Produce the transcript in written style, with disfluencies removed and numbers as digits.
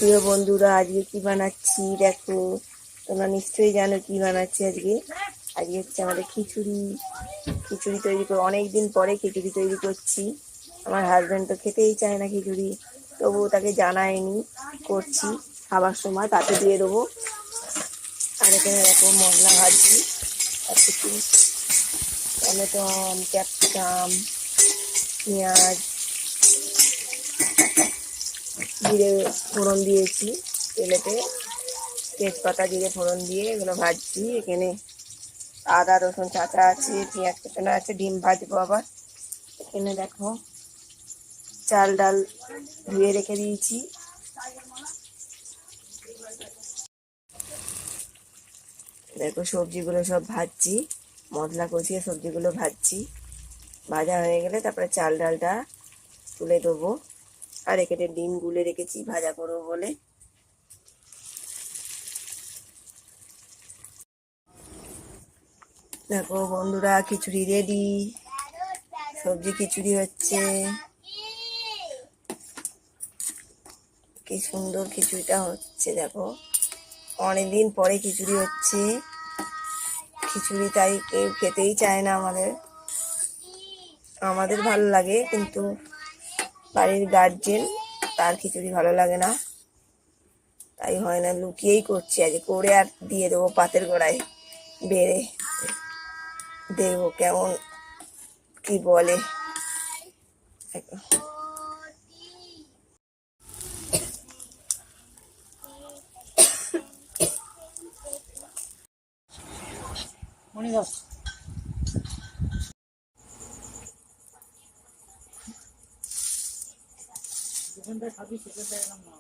প্রিয় বন্ধুরা, আজকে কি বানাচ্ছি দেখো। তোমরা নিশ্চয়ই জানো কি বানাচ্ছি আজকে। আজকে হচ্ছে আমাদের খিচুড়ি। খিচুড়ি তৈরি করে অনেকদিন পরে খিচুড়ি তৈরি করছি। আমার হাজব্যান্ড তো খেতেই চায় না খিচুড়ি, তবুও তাকে জানায়নি, করছি। খাবার সময় তাতে দিয়ে দেবো। আর এখানে দেখো মশলা ভাজছি, আর কিছু টমেটো, ক্যাপসিকাম, পেঁয়াজ, জিরে ফোড়ন দিয়েছি তেলেতে। তেজপাতা জিরে ফোড়ন দিয়ে এগুলো ভাজছি। এখানে আদা রসুন চাঁচা আছে, পেঁয়াজ কুচানো আছে, ডিম ভাজবো আবার। এখানে দেখো চাল ডাল ধুয়ে রেখে দিয়েছি। দেখো সবজিগুলো সব ভাজছি, মশলা কষিয়ে সবজিগুলো ভাজছি। ভাজা হয়ে গেলে তারপরে চাল ডালটা তুলে দেবো। আর এখানে ডিম গুলে রেখেছি ভাজা করবো বলে। দেখো বন্ধুরা, খিচুড়ি রেডি। সবজি খিচুড়ি হচ্ছে। কি সুন্দর খিচুড়িটা হচ্ছে দেখো। অনেকদিন পরে খিচুড়ি হচ্ছে। খিচুড়ি তাই কেউ খেতেই চায় না আমাদের। আমাদের ভালো লাগে, কিন্তু বাড়ির গার্জেন, তার খিচুড়ি ভালো লাগে না, তাই হয় না। লুকিয়েই করছি আজ, করে আর দিয়ে দেবো পাতের গোড়ায় বেড়ে। দেখবো কেমন কি বলে। মণিদাস সেকেন্ডে খাবি, সেকেন্ডে এলাম না।